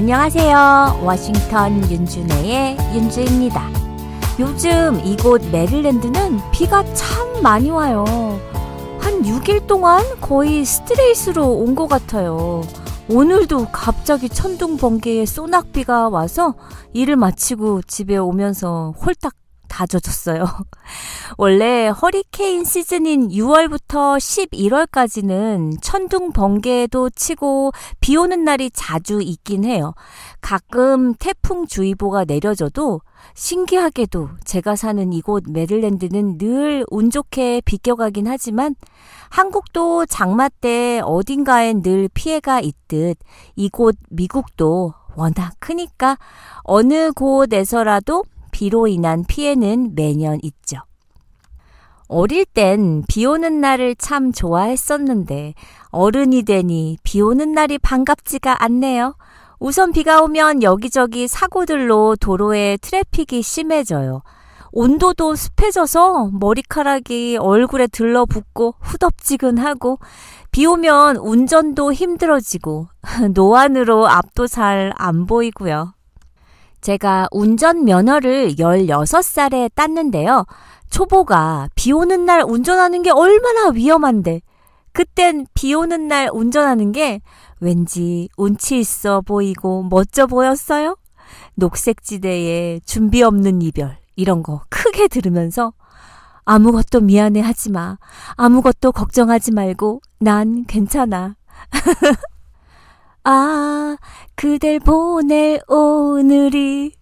안녕하세요. 워싱턴 윤준혜의 윤주입니다. 요즘 이곳 메릴랜드는 비가 참 많이 와요. 한 6일 동안 거의 스트레이트로 온 것 같아요. 오늘도 갑자기 천둥 번개에 소낙비가 와서 일을 마치고 집에 오면서 홀딱 다 젖었어요. 원래 허리케인 시즌인 6월부터 11월까지는 천둥 번개도 치고 비 오는 날이 자주 있긴 해요. 가끔 태풍주의보가 내려져도 신기하게도 제가 사는 이곳 메릴랜드는 늘 운 좋게 비껴가긴 하지만 한국도 장마 때 어딘가엔 늘 피해가 있듯 이곳 미국도 워낙 크니까 어느 곳에서라도 비로 인한 피해는 매년 있죠. 어릴 땐 비 오는 날을 참 좋아했었는데 어른이 되니 비 오는 날이 반갑지가 않네요. 우선 비가 오면 여기저기 사고들로 도로에 트래픽이 심해져요. 온도도 습해져서 머리카락이 얼굴에 들러붙고 후덥지근하고 비 오면 운전도 힘들어지고 노안으로 앞도 잘 안 보이고요. 제가 운전면허를 16살에 땄는데요. 초보가 비 오는 날 운전하는 게 얼마나 위험한데 그땐 비 오는 날 운전하는 게 왠지 운치 있어 보이고 멋져 보였어요. 녹색지대에 준비 없는 이별 이런 거 크게 들으면서 아무것도 미안해 하지 마. 아무것도 걱정하지 말고 난 괜찮아. 아, 그댈 보낼 오늘이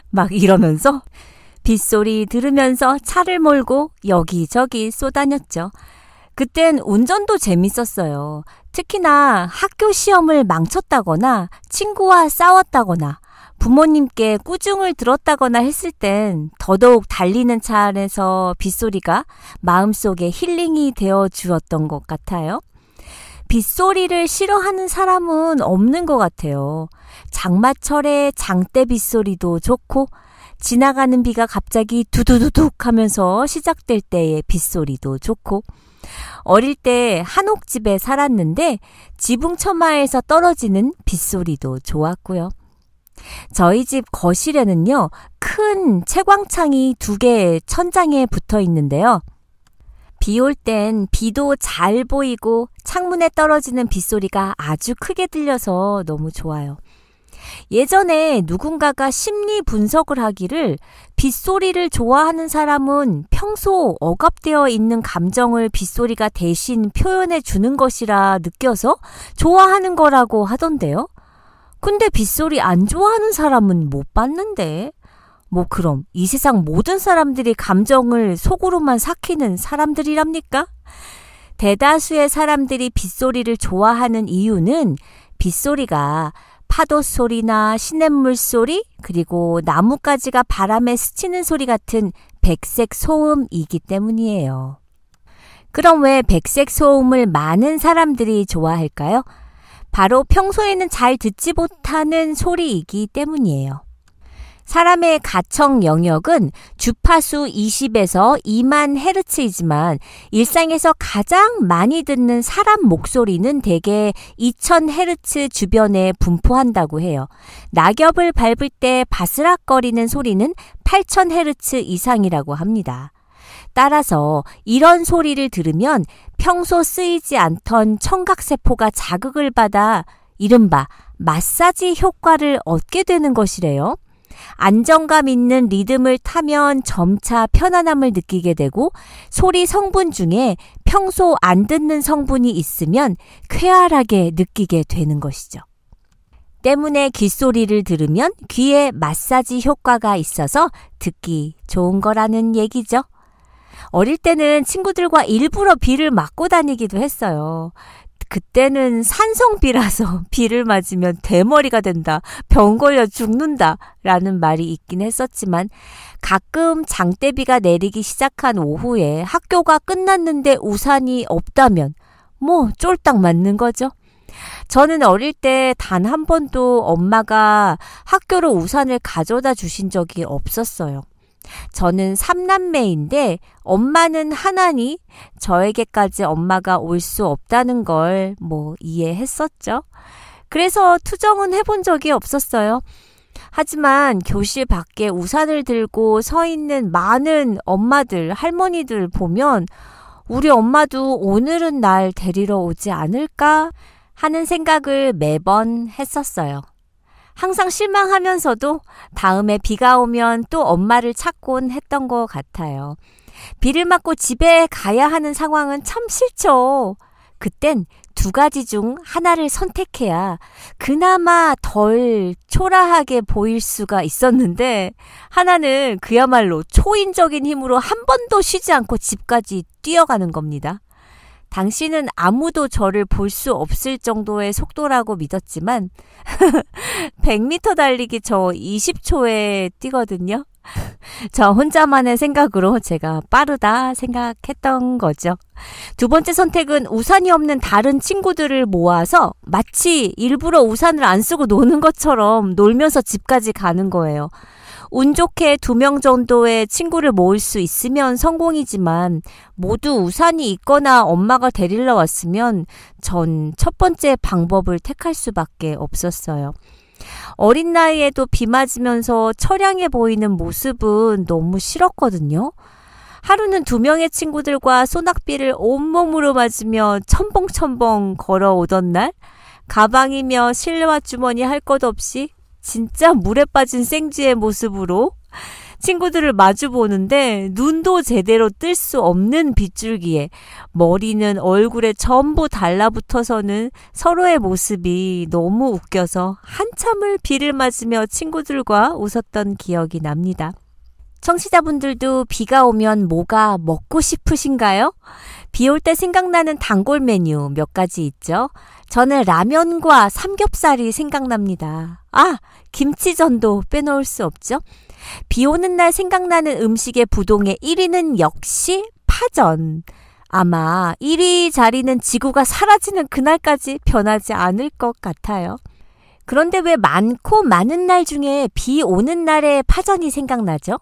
막 이러면서 빗소리 들으면서 차를 몰고 여기저기 쏘다녔죠. 그땐 운전도 재밌었어요. 특히나 학교 시험을 망쳤다거나 친구와 싸웠다거나 부모님께 꾸중을 들었다거나 했을 땐 더더욱 달리는 차 안에서 빗소리가 마음속에 힐링이 되어 주었던 것 같아요. 빗소리를 싫어하는 사람은 없는 것 같아요. 장마철에 장대 빗소리도 좋고 지나가는 비가 갑자기 두두두둑 하면서 시작될 때의 빗소리도 좋고 어릴 때 한옥집에 살았는데 지붕처마에서 떨어지는 빗소리도 좋았고요. 저희 집 거실에는요, 큰 채광창이 2개 천장에 붙어 있는데요. 비 올 땐 비도 잘 보이고 창문에 떨어지는 빗소리가 아주 크게 들려서 너무 좋아요. 예전에 누군가가 심리 분석을 하기를 빗소리를 좋아하는 사람은 평소 억압되어 있는 감정을 빗소리가 대신 표현해 주는 것이라 느껴서 좋아하는 거라고 하던데요. 근데 빗소리 안 좋아하는 사람은 못 봤는데. 뭐 그럼 이 세상 모든 사람들이 감정을 속으로만 삭히는 사람들이랍니까? 대다수의 사람들이 빗소리를 좋아하는 이유는 빗소리가 파도 소리나 시냇물 소리 그리고 나뭇가지가 바람에 스치는 소리 같은 백색 소음이기 때문이에요. 그럼 왜 백색 소음을 많은 사람들이 좋아할까요? 바로 평소에는 잘 듣지 못하는 소리이기 때문이에요. 사람의 가청 영역은 주파수 20에서 2만 헤르츠이지만 일상에서 가장 많이 듣는 사람 목소리는 대개 2000 헤르츠 주변에 분포한다고 해요. 낙엽을 밟을 때 바스락거리는 소리는 8000 헤르츠 이상이라고 합니다. 따라서 이런 소리를 들으면 평소 쓰이지 않던 청각세포가 자극을 받아 이른바 마사지 효과를 얻게 되는 것이래요. 안정감 있는 리듬을 타면 점차 편안함을 느끼게 되고 소리 성분 중에 평소 안 듣는 성분이 있으면 쾌활하게 느끼게 되는 것이죠. 때문에 귓소리를 들으면 귀에 마사지 효과가 있어서 듣기 좋은 거라는 얘기죠. 어릴 때는 친구들과 일부러 비를 맞고 다니기도 했어요. 그때는 산성비라서 비를 맞으면 대머리가 된다, 병 걸려 죽는다 라는 말이 있긴 했었지만 가끔 장대비가 내리기 시작한 오후에 학교가 끝났는데 우산이 없다면 뭐 쫄딱 맞는 거죠. 저는 어릴 때 단 한 번도 엄마가 학교로 우산을 가져다 주신 적이 없었어요. 저는 3남매인데 엄마는 하나니 저에게까지 엄마가 올 수 없다는 걸 이해했었죠. 그래서 투정은 해본 적이 없었어요. 하지만 교실 밖에 우산을 들고 서 있는 많은 엄마들, 할머니들 보면 우리 엄마도 오늘은 날 데리러 오지 않을까 하는 생각을 매번 했었어요. 항상 실망하면서도 다음에 비가 오면 또 엄마를 찾곤 했던 것 같아요. 비를 맞고 집에 가야 하는 상황은 참 싫죠. 그땐 두 가지 중 하나를 선택해야 그나마 덜 초라하게 보일 수가 있었는데 하나는 그야말로 초인적인 힘으로 한 번도 쉬지 않고 집까지 뛰어가는 겁니다. 당시는 아무도 저를 볼 수 없을 정도의 속도라고 믿었지만 100m 달리기 저 20초에 뛰거든요. 저 혼자만의 생각으로 제가 빠르다 생각했던 거죠. 두 번째 선택은 우산이 없는 다른 친구들을 모아서 마치 일부러 우산을 안 쓰고 노는 것처럼 놀면서 집까지 가는 거예요. 운 좋게 2명 정도의 친구를 모을 수 있으면 성공이지만 모두 우산이 있거나 엄마가 데리러 왔으면 전 첫 번째 방법을 택할 수밖에 없었어요. 어린 나이에도 비 맞으면서 처량해 보이는 모습은 너무 싫었거든요. 하루는 2명의 친구들과 소낙비를 온몸으로 맞으며 첨벙첨벙 걸어오던 날, 가방이며 실내화 주머니 할 것 없이 진짜 물에 빠진 생쥐의 모습으로 친구들을 마주보는데 눈도 제대로 뜰 수 없는 빗줄기에 머리는 얼굴에 전부 달라붙어서는 서로의 모습이 너무 웃겨서 한참을 비를 맞으며 친구들과 웃었던 기억이 납니다. 청취자분들도 비가 오면 뭐가 먹고 싶으신가요? 비 올 때 생각나는 단골 메뉴 몇 가지 있죠. 저는 라면과 삼겹살이 생각납니다. 김치전도 빼놓을 수 없죠. 비 오는 날 생각나는 음식의 부동의 1위는 역시 파전. 아마 1위 자리는 지구가 사라지는 그날까지 변하지 않을 것 같아요. 그런데 왜 많은 날 중에 비 오는 날에 파전이 생각나죠?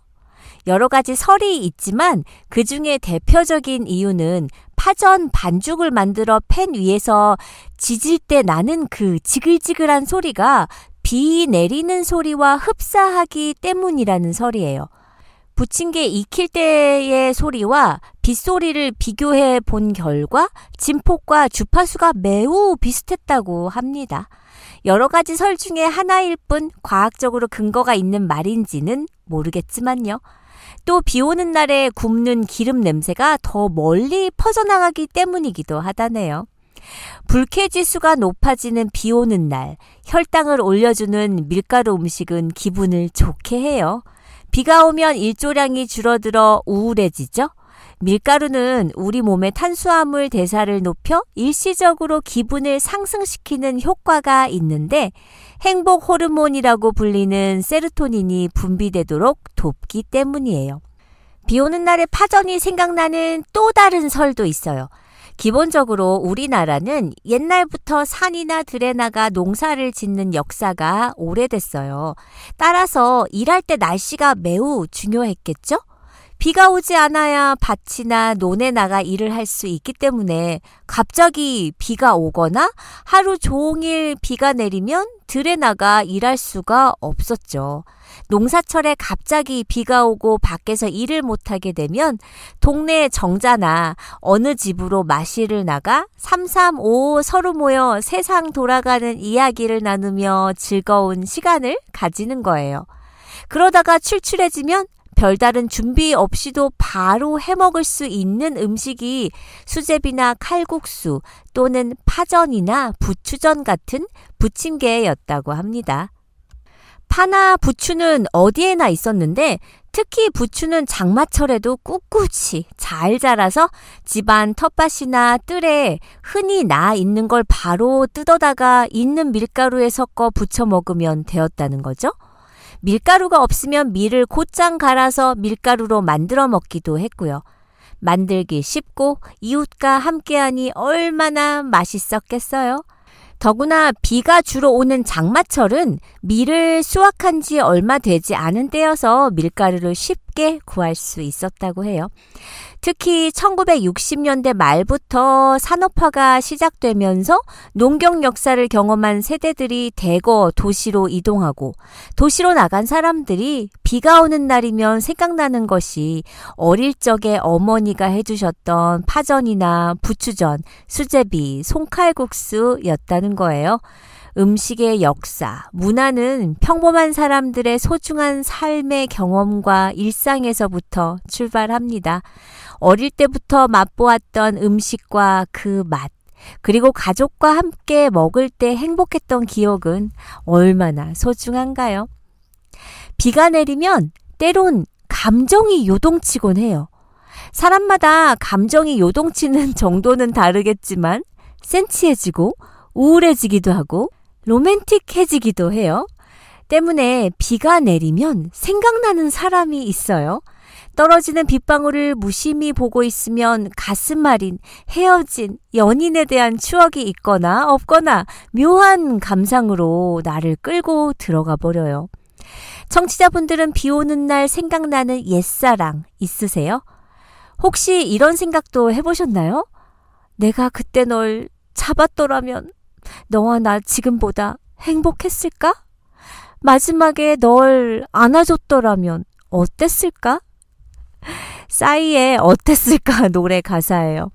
여러 가지 설이 있지만 그 중에 대표적인 이유는 파전 반죽을 만들어 팬 위에서 지질 때 나는 그 지글지글한 소리가 비 내리는 소리와 흡사하기 때문이라는 설이에요. 부침개 익힐 때의 소리와 빗소리를 비교해 본 결과 진폭과 주파수가 매우 비슷했다고 합니다. 여러 가지 설 중에 하나일 뿐 과학적으로 근거가 있는 말인지는 모르겠지만요. 또 비 오는 날에 굽는 기름 냄새가 더 멀리 퍼져나가기 때문이기도 하다네요. 불쾌지수가 높아지는 비 오는 날, 혈당을 올려주는 밀가루 음식은 기분을 좋게 해요. 비가 오면 일조량이 줄어들어 우울해지죠? 밀가루는 우리 몸의 탄수화물 대사를 높여 일시적으로 기분을 상승시키는 효과가 있는데 행복 호르몬이라고 불리는 세로토닌이 분비되도록 돕기 때문이에요. 비 오는 날에 파전이 생각나는 또 다른 설도 있어요. 기본적으로 우리나라는 옛날부터 산이나 들에 나가 농사를 짓는 역사가 오래됐어요. 따라서 일할 때 날씨가 매우 중요했겠죠? 비가 오지 않아야 밭이나 논에 나가 일을 할 수 있기 때문에 갑자기 비가 오거나 하루 종일 비가 내리면 들에 나가 일할 수가 없었죠. 농사철에 갑자기 비가 오고 밖에서 일을 못하게 되면 동네 정자나 어느 집으로 마시를 나가 335 서로 모여 세상 돌아가는 이야기를 나누며 즐거운 시간을 가지는 거예요. 그러다가 출출해지면 별다른 준비 없이도 바로 해먹을 수 있는 음식이 수제비나 칼국수 또는 파전이나 부추전 같은 부침개였다고 합니다. 파나 부추는 어디에나 있었는데 특히 부추는 장마철에도 꿋꿋이 잘 자라서 집안 텃밭이나 뜰에 흔히 나 있는 걸 바로 뜯어다가 있는 밀가루에 섞어 부쳐 먹으면 되었다는 거죠. 밀가루가 없으면 밀을 곧장 갈아서 밀가루로 만들어 먹기도 했고요. 만들기 쉽고 이웃과 함께하니 얼마나 맛있었겠어요. 더구나 비가 주로 오는 장마철은 밀을 수확한 지 얼마 되지 않은 때여서 밀가루를 쉽게 구할 수 있었다고 해요. 특히 1960년대 말부터 산업화가 시작되면서 농경 역사를 경험한 세대들이 대거 도시로 이동하고 도시로 나간 사람들이 비가 오는 날이면 생각나는 것이 어릴 적에 어머니가 해주셨던 파전이나 부추전, 수제비, 송칼국수였다는 거예요. 음식의 역사, 문화는 평범한 사람들의 소중한 삶의 경험과 일상에서부터 출발합니다. 어릴 때부터 맛보았던 음식과 그 맛, 그리고 가족과 함께 먹을 때 행복했던 기억은 얼마나 소중한가요? 비가 내리면 때론 감정이 요동치곤 해요. 사람마다 감정이 요동치는 정도는 다르겠지만 센치해지고 우울해지기도 하고 로맨틱해지기도 해요. 때문에 비가 내리면 생각나는 사람이 있어요. 떨어지는 빗방울을 무심히 보고 있으면 가슴 마린 헤어진 연인에 대한 추억이 있거나 없거나 묘한 감상으로 나를 끌고 들어가 버려요. 청취자분들은 비 오는 날 생각나는 옛사랑 있으세요? 혹시 이런 생각도 해보셨나요? 내가 그때 널 잡았더라면 너와 나 지금보다 행복했을까? 마지막에 널 안아줬더라면 어땠을까? 싸이의 어땠을까 노래 가사예요.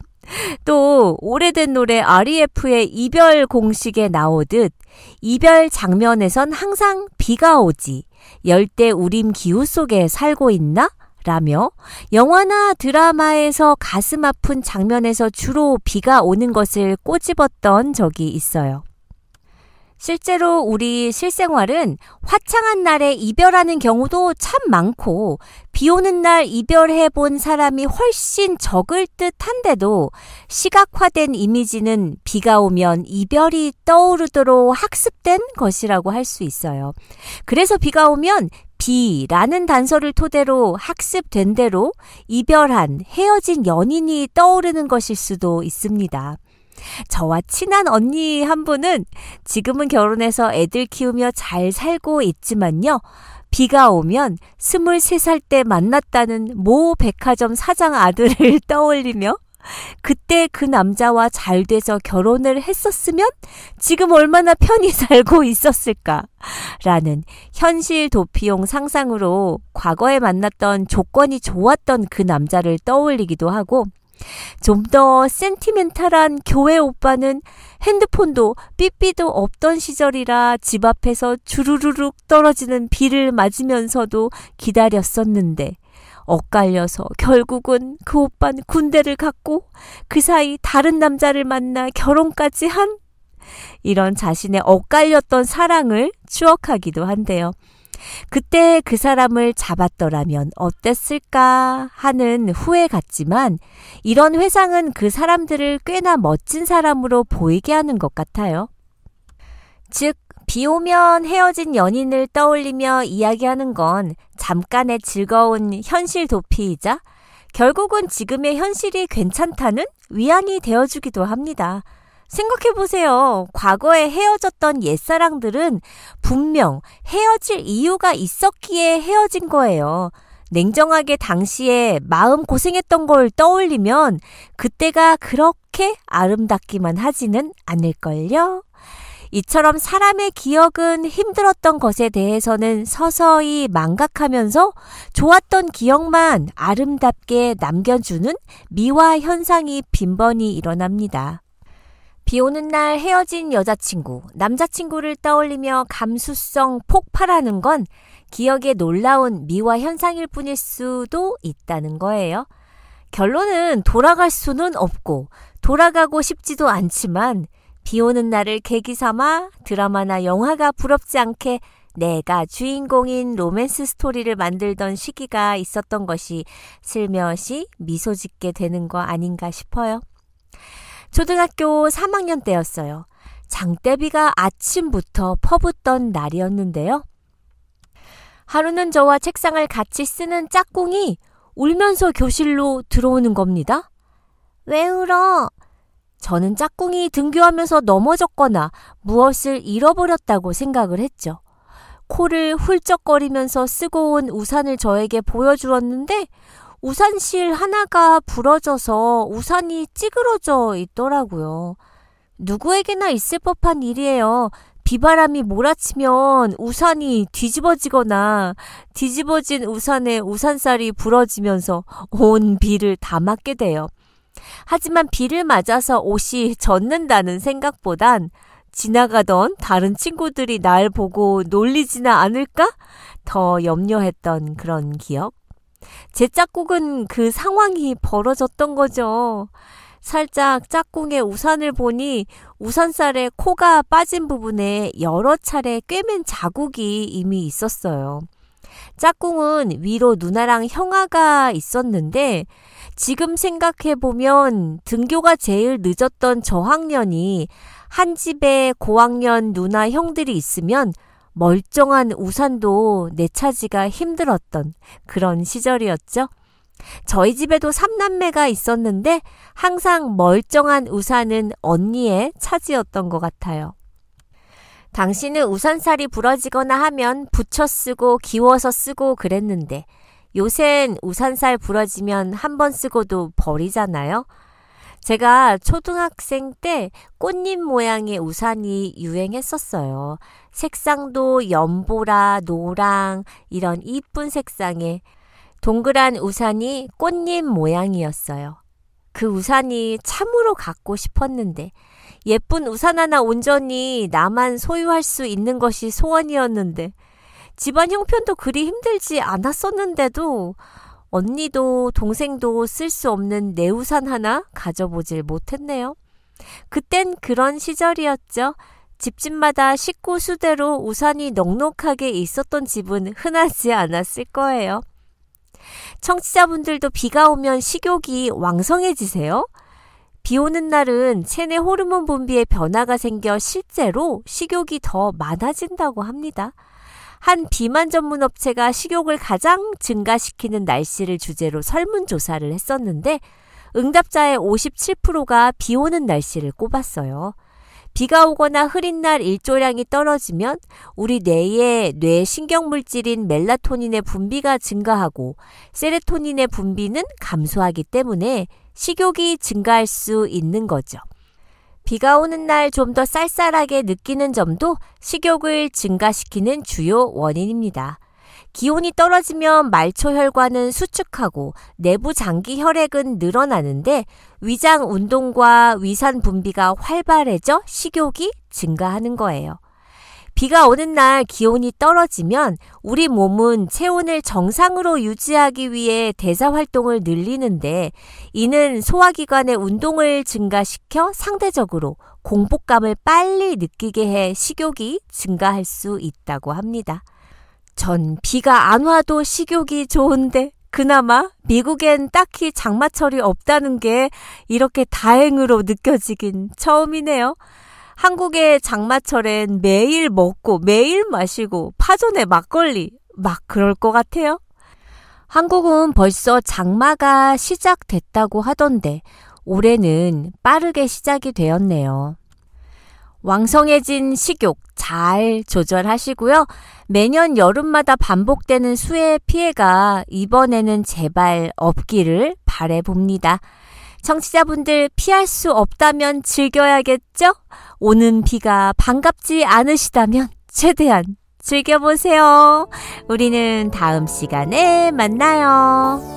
또 오래된 노래 REF의 이별 공식에 나오듯 이별 장면에선 항상 비가 오지 열대 우림 기후 속에 살고 있나? 라며 영화나 드라마에서 가슴 아픈 장면에서 주로 비가 오는 것을 꼬집었던 적이 있어요. 실제로 우리 실생활은 화창한 날에 이별하는 경우도 참 많고 비 오는 날 이별해 본 사람이 훨씬 적을 듯한데도 시각화된 이미지는 비가 오면 이별이 떠오르도록 학습된 것이라고 할 수 있어요. 그래서 비가 오면 비라는 단서를 토대로 학습된 대로 이별한 헤어진 연인이 떠오르는 것일 수도 있습니다. 저와 친한 언니 한 분은 지금은 결혼해서 애들 키우며 잘 살고 있지만요. 비가 오면 23살 때 만났다는 모 백화점 사장 아들을 떠올리며 그때 그 남자와 잘 돼서 결혼을 했었으면 지금 얼마나 편히 살고 있었을까 라는 현실 도피용 상상으로 과거에 만났던 조건이 좋았던 그 남자를 떠올리기도 하고 좀 더 센티멘탈한 교회 오빠는 핸드폰도 삐삐도 없던 시절이라 집 앞에서 주르르륵 떨어지는 비를 맞으면서도 기다렸었는데 엇갈려서 결국은 그 오빠는 군대를 갔고 그 사이 다른 남자를 만나 결혼까지 한 이런 자신의 엇갈렸던 사랑을 추억하기도 한데요. 그때 그 사람을 잡았더라면 어땠을까 하는 후회 같지만 이런 회상은 그 사람들을 꽤나 멋진 사람으로 보이게 하는 것 같아요. 즉, 비 오면 헤어진 연인을 떠올리며 이야기하는 건 잠깐의 즐거운 현실 도피이자 결국은 지금의 현실이 괜찮다는 위안이 되어주기도 합니다. 생각해보세요. 과거에 헤어졌던 옛사랑들은 분명 헤어질 이유가 있었기에 헤어진 거예요. 냉정하게 당시에 마음 고생했던 걸 떠올리면 그때가 그렇게 아름답기만 하지는 않을걸요. 이처럼 사람의 기억은 힘들었던 것에 대해서는 서서히 망각하면서 좋았던 기억만 아름답게 남겨주는 미화 현상이 빈번히 일어납니다. 비 오는 날 헤어진 여자친구, 남자친구를 떠올리며 감수성 폭발하는 건 기억의 놀라운 미화 현상일 뿐일 수도 있다는 거예요. 결론은 돌아갈 수는 없고 돌아가고 싶지도 않지만 비 오는 날을 계기 삼아 드라마나 영화가 부럽지 않게 내가 주인공인 로맨스 스토리를 만들던 시기가 있었던 것이 슬며시 미소 짓게 되는 거 아닌가 싶어요. 초등학교 3학년 때였어요. 장대비가 아침부터 퍼붓던 날이었는데요. 하루는 저와 책상을 같이 쓰는 짝꿍이 울면서 교실로 들어오는 겁니다. 왜 울어? 저는 짝꿍이 등교하면서 넘어졌거나 무엇을 잃어버렸다고 생각을 했죠. 코를 훌쩍거리면서 쓰고 온 우산을 저에게 보여주었는데 우산실 하나가 부러져서 우산이 찌그러져 있더라고요. 누구에게나 있을 법한 일이에요. 비바람이 몰아치면 우산이 뒤집어지거나 뒤집어진 우산에 우산살이 부러지면서 온 비를 다 맞게 돼요. 하지만 비를 맞아서 옷이 젖는다는 생각보단 지나가던 다른 친구들이 날 보고 놀리지나 않을까? 더 염려했던 그런 기억. 제 짝꿍은 그 상황이 벌어졌던 거죠. 살짝 짝꿍의 우산을 보니 우산살에 코가 빠진 부분에 여러 차례 꿰맨 자국이 이미 있었어요. 짝꿍은 위로 누나랑 형아가 있었는데 지금 생각해보면 등교가 제일 늦었던 저학년이 한 집에 고학년 누나 형들이 있으면 멀쩡한 우산도 내차지가 힘들었던 그런 시절이었죠. 저희 집에도 3남매가 있었는데 항상 멀쩡한 우산은 언니의 차지였던 것 같아요. 당신은 우산살이 부러지거나 하면 붙여 쓰고 기워서 쓰고 그랬는데 요샌 우산살 부러지면 한 번 쓰고도 버리잖아요. 제가 초등학생 때 꽃잎 모양의 우산이 유행했었어요. 색상도 연보라, 노랑 이런 이쁜 색상의 동그란 우산이 꽃잎 모양이었어요. 그 우산이 참으로 갖고 싶었는데 예쁜 우산 하나 온전히 나만 소유할 수 있는 것이 소원이었는데 집안 형편도 그리 힘들지 않았었는데도 언니도 동생도 쓸 수 없는 내 우산 하나 가져보질 못했네요. 그땐 그런 시절이었죠. 집집마다 식구 수대로 우산이 넉넉하게 있었던 집은 흔하지 않았을 거예요. 청취자분들도 비가 오면 식욕이 왕성해지세요? 비 오는 날은 체내 호르몬 분비에 변화가 생겨 실제로 식욕이 더 많아진다고 합니다. 한 비만 전문 업체가 식욕을 가장 증가시키는 날씨를 주제로 설문조사를 했었는데 응답자의 57%가 비 오는 날씨를 꼽았어요. 비가 오거나 흐린 날 일조량이 떨어지면 우리 뇌의 뇌 신경물질인 멜라토닌의 분비가 증가하고 세로토닌의 분비는 감소하기 때문에 식욕이 증가할 수 있는 거죠. 비가 오는 날 좀 더 쌀쌀하게 느끼는 점도 식욕을 증가시키는 주요 원인입니다. 기온이 떨어지면 말초혈관은 수축하고 내부 장기 혈액은 늘어나는데 위장 운동과 위산 분비가 활발해져 식욕이 증가하는 거예요. 비가 오는 날 기온이 떨어지면 우리 몸은 체온을 정상으로 유지하기 위해 대사 활동을 늘리는데 이는 소화기관의 운동을 증가시켜 상대적으로 공복감을 빨리 느끼게 해 식욕이 증가할 수 있다고 합니다. 전 비가 안 와도 식욕이 좋은데 그나마 미국엔 딱히 장마철이 없다는 게 이렇게 다행으로 느껴지긴 처음이네요. 한국의 장마철엔 매일 먹고 매일 마시고 파전에 막걸리 막 그럴 것 같아요. 한국은 벌써 장마가 시작됐다고 하던데 올해는 빠르게 시작이 되었네요. 왕성해진 식욕 잘 조절하시고요. 매년 여름마다 반복되는 수해 피해가 이번에는 제발 없기를 바라봅니다. 청취자분들 피할 수 없다면 즐겨야겠죠? 오는 비가 반갑지 않으시다면 최대한 즐겨보세요. 우리는 다음 시간에 만나요.